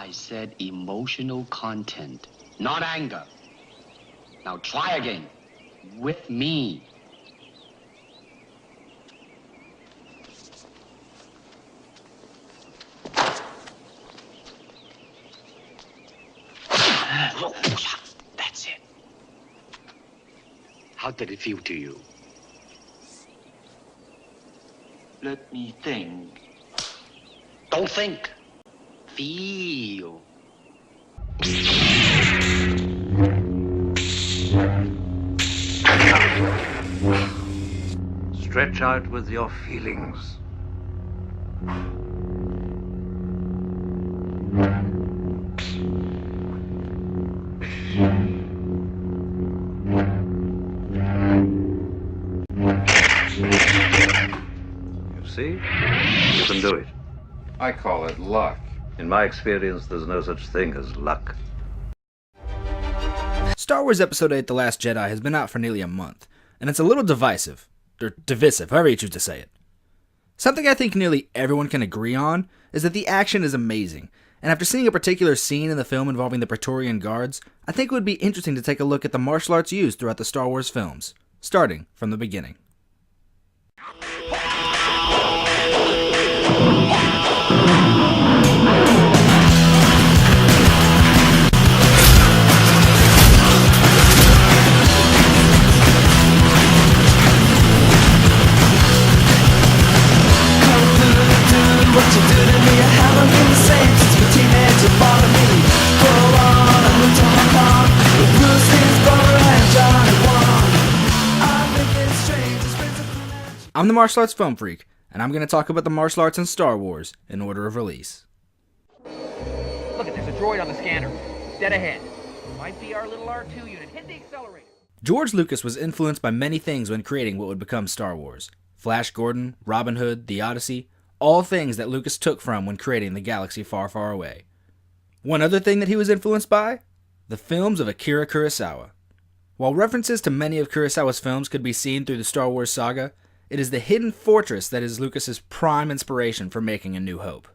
I said emotional content, not anger. Now try again. With me. That's it. How did it feel to you? Let me think. Don't think. Feel. Stretch out with your feelings. You see? You can do it. I call it luck. In my experience, there's no such thing as luck. Star Wars Episode 8 The Last Jedi has been out for nearly a month, and it's a little divisive, or divisive, however you choose to say it. Something I think nearly everyone can agree on is that the action is amazing, and after seeing a particular scene in the film involving the Praetorian Guards, I think it would be interesting to take a look at the martial arts used throughout the Star Wars films, starting from the beginning. I'm the Martial Arts Film Freak, and I'm going to talk about the martial arts in Star Wars in order of release. Look, there's a droid on the scanner. Dead ahead. Might be our little R2 unit. Hit the accelerator. George Lucas was influenced by many things when creating what would become Star Wars. Flash Gordon, Robin Hood, The Odyssey, all things that Lucas took from when creating The Galaxy Far, Far Away. One other thing that he was influenced by? The films of Akira Kurosawa. While references to many of Kurosawa's films could be seen through the Star Wars saga, it is the hidden fortress that is Lucas's prime inspiration for making A New Hope.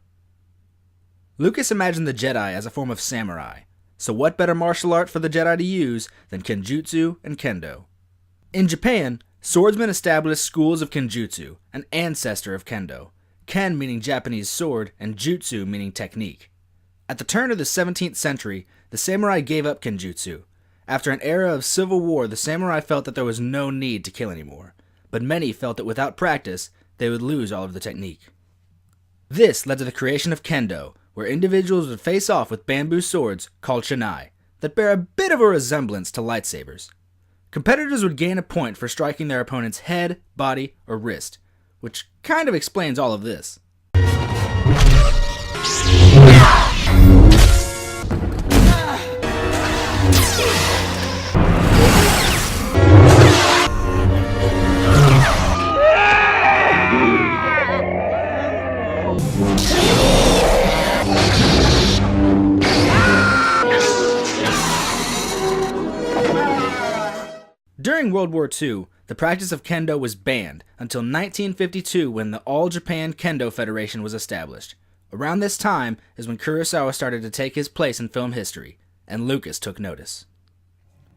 Lucas imagined the Jedi as a form of samurai, so what better martial art for the Jedi to use than Kenjutsu and Kendo? In Japan, swordsmen established schools of Kenjutsu, an ancestor of Kendo, Ken meaning Japanese sword and Jutsu meaning technique. At the turn of the 17th century, the samurai gave up Kenjutsu. After an era of civil war, the samurai felt that there was no need to kill anymore, but many felt that without practice, they would lose all of the technique. This led to the creation of Kendo, where individuals would face off with bamboo swords called shinai, that bear a bit of a resemblance to lightsabers. Competitors would gain a point for striking their opponent's head, body, or wrist, which kind of explains all of this. During World War II, the practice of Kendo was banned until 1952 when the All-Japan Kendo Federation was established. Around this time is when Kurosawa started to take his place in film history, and Lucas took notice.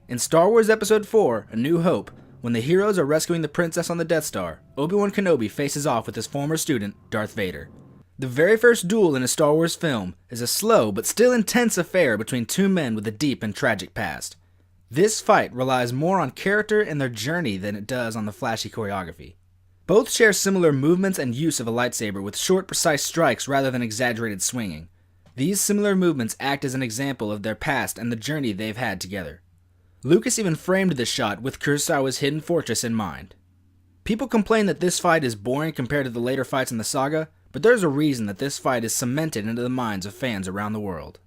In Star Wars Episode 4, A New Hope, when the heroes are rescuing the princess on the Death Star, Obi-Wan Kenobi faces off with his former student, Darth Vader. The very first duel in a Star Wars film is a slow but still intense affair between two men with a deep and tragic past. This fight relies more on character and their journey than it does on the flashy choreography. Both share similar movements and use of a lightsaber with short, precise strikes rather than exaggerated swinging. These similar movements act as an example of their past and the journey they've had together. Lucas even framed this shot with Kurosawa's hidden fortress in mind. People complain that this fight is boring compared to the later fights in the saga, but there's a reason that this fight is cemented into the minds of fans around the world.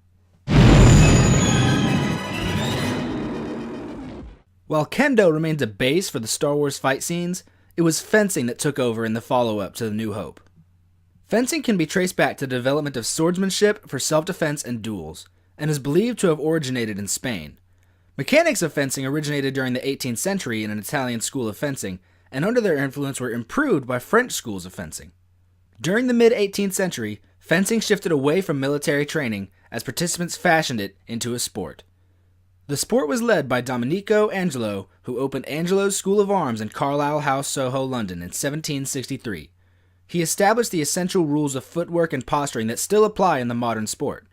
While Kendo remains a base for the Star Wars fight scenes, it was fencing that took over in the follow-up to The New Hope. Fencing can be traced back to the development of swordsmanship for self-defense and duels, and is believed to have originated in Spain. Mechanics of fencing originated during the 18th century in an Italian school of fencing, and under their influence were improved by French schools of fencing. During the mid-18th century, fencing shifted away from military training as participants fashioned it into a sport. The sport was led by Domenico Angelo, who opened Angelo's School of Arms in Carlisle House, Soho, London in 1763. He established the essential rules of footwork and posturing that still apply in the modern sport.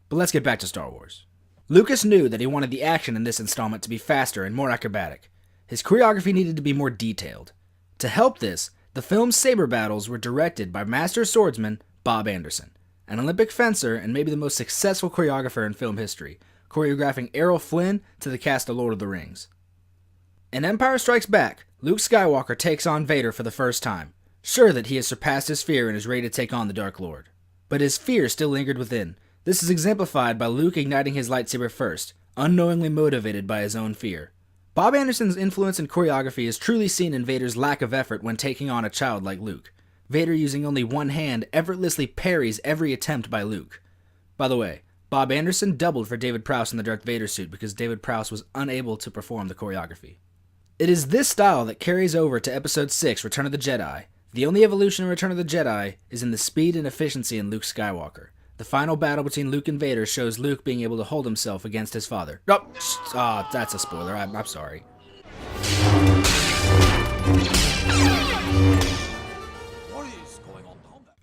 But let's get back to Star Wars. Lucas knew that he wanted the action in this installment to be faster and more acrobatic. His choreography needed to be more detailed. To help this, the film's saber battles were directed by master swordsman Bob Anderson, an Olympic fencer and maybe the most successful choreographer in film history, choreographing Errol Flynn to the cast of Lord of the Rings. In Empire Strikes Back, Luke Skywalker takes on Vader for the first time, sure that he has surpassed his fear and is ready to take on the Dark Lord. But his fear still lingered within. This is exemplified by Luke igniting his lightsaber first, unknowingly motivated by his own fear. Bob Anderson's influence in choreography is truly seen in Vader's lack of effort when taking on a child like Luke. Vader, using only one hand, effortlessly parries every attempt by Luke. By the way, Bob Anderson doubled for David Prowse in the Darth Vader suit because David Prowse was unable to perform the choreography. It is this style that carries over to Episode 6, Return of the Jedi. The only evolution in Return of the Jedi is in the speed and efficiency in Luke Skywalker. The final battle between Luke and Vader shows Luke being able to hold himself against his father. That's a spoiler. I'm sorry.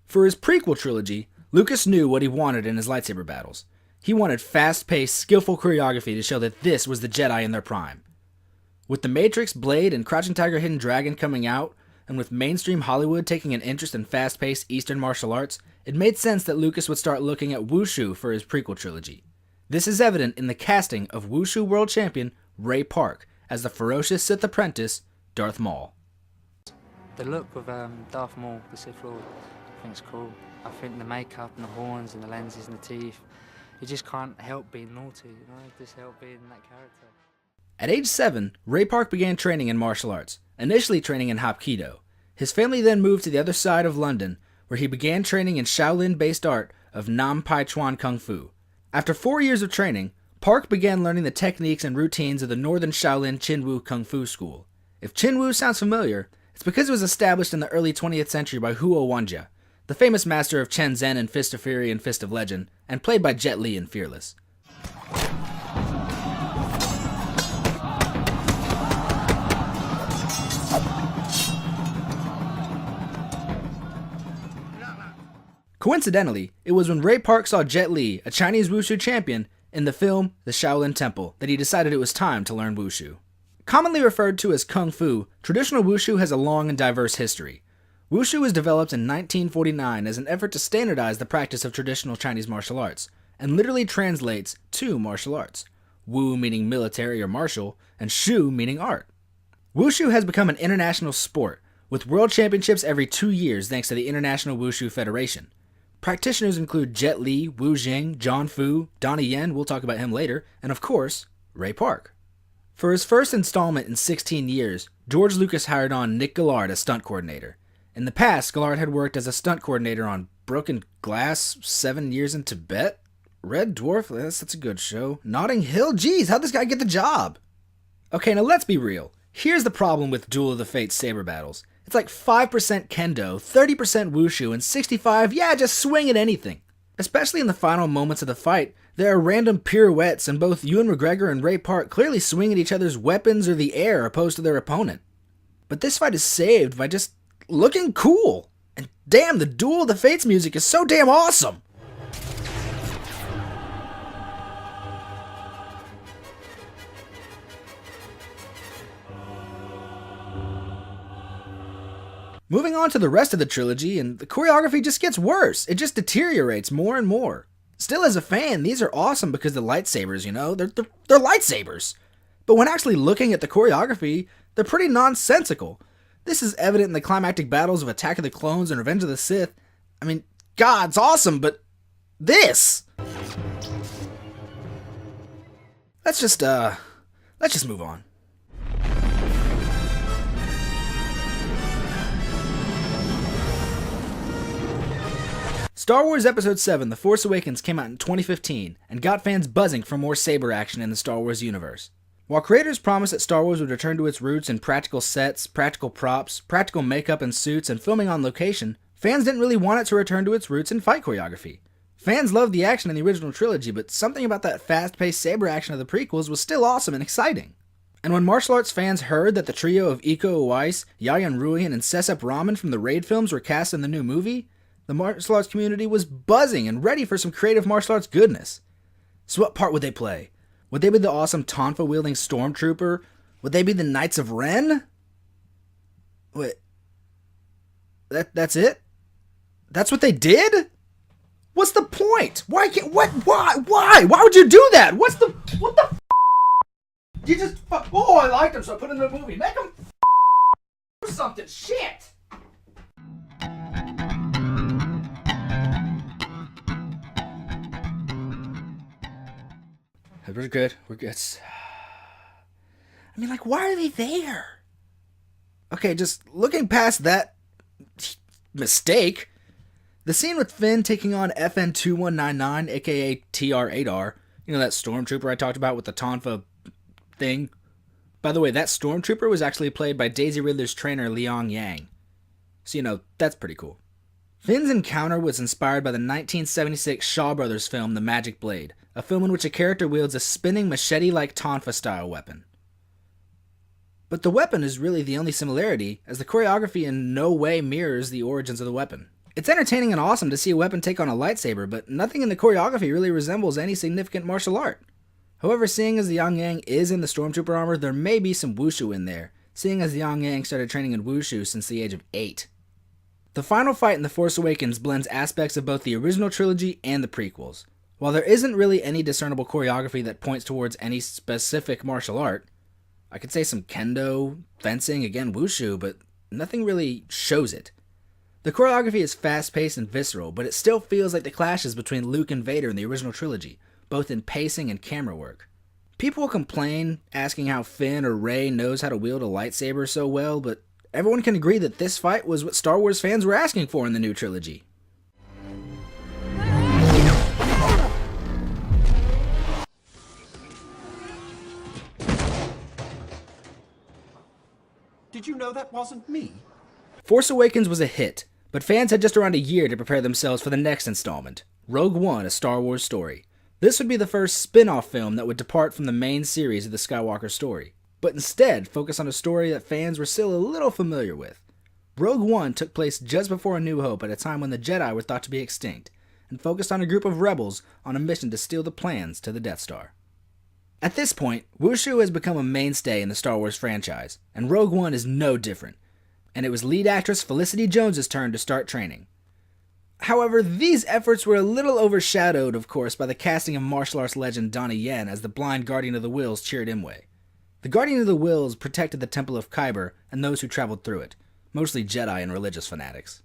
For his prequel trilogy, Lucas knew what he wanted in his lightsaber battles. He wanted fast-paced, skillful choreography to show that this was the Jedi in their prime. With The Matrix, Blade, and Crouching Tiger, Hidden Dragon coming out, and with mainstream Hollywood taking an interest in fast-paced Eastern martial arts, it made sense that Lucas would start looking at Wushu for his prequel trilogy. This is evident in the casting of Wushu world champion Ray Park as the ferocious Sith apprentice, Darth Maul. The look of Darth Maul, the Sith Lord, I think it's cool. I think the makeup and the horns and the lenses and the teeth, you just can't help being naughty, you know, just help being that character. At age 7, Ray Park began training in martial arts, initially training in Hapkido. His family then moved to the other side of London, where he began training in Shaolin-based art of Nam Pai Chuan Kung Fu. After 4 years of training, Park began learning the techniques and routines of the Northern Shaolin Qinwu Kung Fu School. If Qinwu sounds familiar, it's because it was established in the early 20th century by Huo Wanja, the famous master of Chen Zhen in Fist of Fury and Fist of Legend, and played by Jet Li in Fearless. Coincidentally, it was when Ray Park saw Jet Li, a Chinese Wushu champion, in the film The Shaolin Temple, that he decided it was time to learn Wushu. Commonly referred to as Kung Fu, traditional Wushu has a long and diverse history. Wushu was developed in 1949 as an effort to standardize the practice of traditional Chinese martial arts, and literally translates to martial arts. Wu meaning military or martial, and Shu meaning art. Wushu has become an international sport, with world championships every 2 years thanks to the International Wushu Federation. Practitioners include Jet Li, Wu Jing, John Fu, Donnie Yen, we'll talk about him later, and of course, Ray Park. For his first installment in 16 years, George Lucas hired on Nick Gillard as stunt coordinator. In the past, Gillard had worked as a stunt coordinator on Broken Glass, 7 Years in Tibet, Red Dwarf, that's a good show, Notting Hill, geez, how'd this guy get the job? Okay, now let's be real. Here's the problem with Duel of the Fates saber battles. It's like 5% kendo, 30% wushu, and 65%, just swing at anything. Especially in the final moments of the fight, there are random pirouettes, and both Ewan McGregor and Ray Park clearly swing at each other's weapons or the air opposed to their opponent. But this fight is saved by just looking cool. And damn, the Duel of the Fates music is so damn awesome! Moving on to the rest of the trilogy, and the choreography just gets worse. It just deteriorates more and more. Still, as a fan, these are awesome because the lightsabers, they're lightsabers. But when actually looking at the choreography, they're pretty nonsensical. This is evident in the climactic battles of Attack of the Clones and Revenge of the Sith. I mean, God, it's awesome, but this! Let's just move on. Star Wars Episode 7 The Force Awakens came out in 2015 and got fans buzzing for more saber action in the Star Wars universe. While creators promised that Star Wars would return to its roots in practical sets, practical props, practical makeup and suits, and filming on location, fans didn't really want it to return to its roots in fight choreography. Fans loved the action in the original trilogy, but something about that fast-paced saber action of the prequels was still awesome and exciting. And when martial arts fans heard that the trio of Iko Uwais, Yayan Ruhian, and Sesep Rahman from the Raid films were cast in the new movie, the martial arts community was buzzing and ready for some creative martial arts goodness. So what part would they play? Would they be the awesome Tonfa-wielding stormtrooper? Would they be the Knights of Ren? Wait. That's it? That's what they did? What's the point? Why would you do that? What the You just oh, I liked him, so I put him in the movie. Make him do something. Shit! We're good. We're good. I mean, like, why are they there? Okay, just looking past that mistake, the scene with Finn taking on FN-2199, aka TR-8R, you know, that stormtrooper I talked about with the Tonfa thing. By the way, that stormtrooper was actually played by Daisy Ridler's trainer, Liang Yang. So, you know, that's pretty cool. Finn's encounter was inspired by the 1976 Shaw Brothers film The Magic Blade, a film in which a character wields a spinning machete-like Tonfa-style weapon. But the weapon is really the only similarity, as the choreography in no way mirrors the origins of the weapon. It's entertaining and awesome to see a weapon take on a lightsaber, but nothing in the choreography really resembles any significant martial art. However, seeing as the Yang Yang is in the Stormtrooper armor, there may be some Wushu in there, seeing as the Yang Yang started training in Wushu since the age of 8. The final fight in The Force Awakens blends aspects of both the original trilogy and the prequels. While there isn't really any discernible choreography that points towards any specific martial art, I could say some kendo, fencing, again Wushu, but nothing really shows it. The choreography is fast-paced and visceral, but it still feels like the clashes between Luke and Vader in the original trilogy, both in pacing and camera work. People will complain, asking how Finn or Rey knows how to wield a lightsaber so well, but everyone can agree that this fight was what Star Wars fans were asking for in the new trilogy. Did you know that wasn't me? Force Awakens was a hit, but fans had just around a year to prepare themselves for the next installment, Rogue One, A Star Wars Story. This would be the first spin-off film that would depart from the main series of the Skywalker story, but instead focus on a story that fans were still a little familiar with. Rogue One took place just before A New Hope at a time when the Jedi were thought to be extinct, and focused on a group of rebels on a mission to steal the plans to the Death Star. At this point, Wushu has become a mainstay in the Star Wars franchise, and Rogue One is no different, and it was lead actress Felicity Jones's turn to start training. However, these efforts were a little overshadowed, of course, by the casting of martial arts legend Donnie Yen as the blind Guardian of the Whills Chirrut Imwe. The Guardian of the Whills protected the Temple of Kyber and those who traveled through it, mostly Jedi and religious fanatics.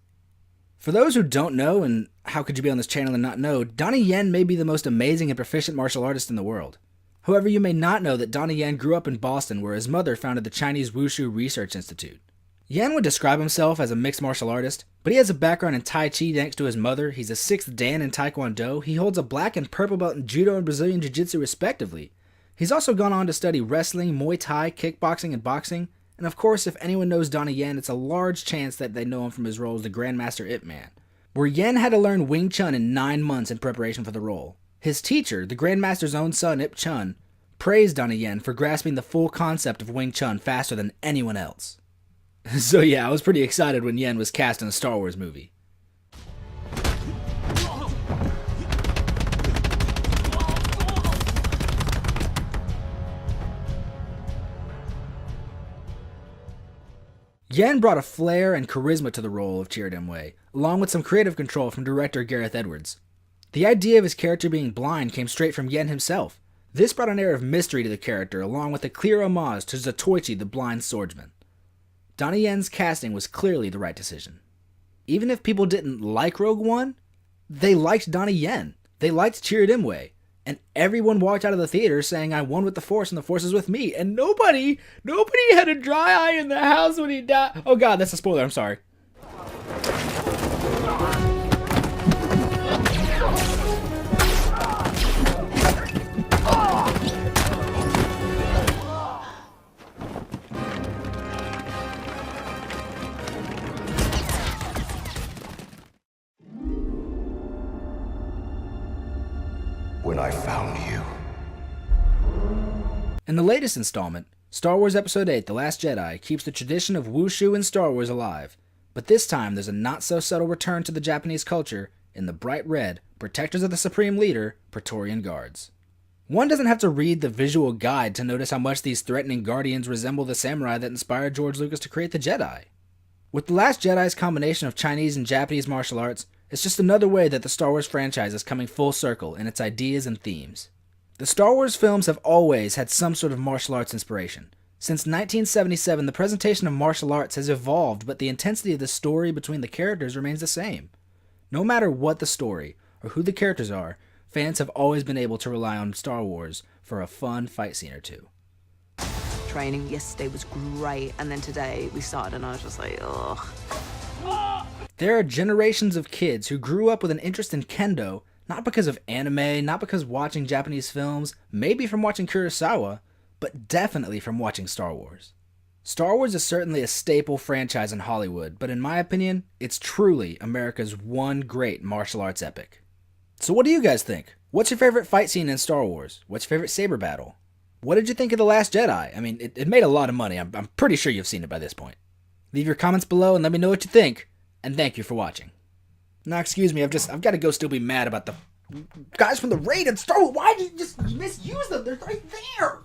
For those who don't know, and how could you be on this channel and not know, Donnie Yen may be the most amazing and proficient martial artist in the world. However, you may not know that Donnie Yen grew up in Boston, where his mother founded the Chinese Wushu Research Institute. Yen would describe himself as a mixed martial artist, but he has a background in Tai Chi thanks to his mother. He's a 6th Dan in Taekwondo. He holds a black and purple belt in Judo and Brazilian Jiu-Jitsu respectively. He's also gone on to study wrestling, Muay Thai, kickboxing, and boxing. And of course, if anyone knows Donnie Yen, it's a large chance that they know him from his role as the Grandmaster Ip Man, where Yen had to learn Wing Chun in 9 months in preparation for the role. His teacher, the Grandmaster's own son, Ip Chun, praised Donnie Yen for grasping the full concept of Wing Chun faster than anyone else. So yeah, I was pretty excited when Yen was cast in a Star Wars movie. Yen brought a flair and charisma to the role of Chirrut Imwe, along with some creative control from director Gareth Edwards. The idea of his character being blind came straight from Yen himself. This brought an air of mystery to the character, along with a clear homage to Zatoichi the Blind Swordsman. Donnie Yen's casting was clearly the right decision. Even if people didn't like Rogue One, they liked Donnie Yen. They liked Chirrut Imwe. And everyone walked out of the theater saying, "I won with the Force and the Force is with me." And nobody had a dry eye in the house when he died. Oh god, that's a spoiler, I'm sorry. and I found you. In the latest installment, Star Wars Episode 8 The Last Jedi keeps the tradition of Wushu in Star Wars alive, but this time there's a not-so-subtle return to the Japanese culture in the bright red, protectors of the Supreme Leader, Praetorian Guards. One doesn't have to read the visual guide to notice how much these threatening guardians resemble the samurai that inspired George Lucas to create the Jedi. With The Last Jedi's combination of Chinese and Japanese martial arts, it's just another way that the Star Wars franchise is coming full circle in its ideas and themes. The Star Wars films have always had some sort of martial arts inspiration. Since 1977, the presentation of martial arts has evolved, but the intensity of the story between the characters remains the same. No matter what the story, or who the characters are, fans have always been able to rely on Star Wars for a fun fight scene or two. Training yesterday was great, and then today we started and I was just like, ugh. There are generations of kids who grew up with an interest in kendo, not because of anime, not because watching Japanese films, maybe from watching Kurosawa, but definitely from watching Star Wars. Star Wars is certainly a staple franchise in Hollywood, but in my opinion, it's truly America's one great martial arts epic. So what do you guys think? What's your favorite fight scene in Star Wars? What's your favorite saber battle? What did you think of The Last Jedi? I mean, it made a lot of money. I'm pretty sure you've seen it by this point. Leave your comments below and let me know what you think, and thank you for watching. Now, excuse me, I've got to go still be mad about the guys from the raid and Star Wars. Why did you just misuse them? They're right there!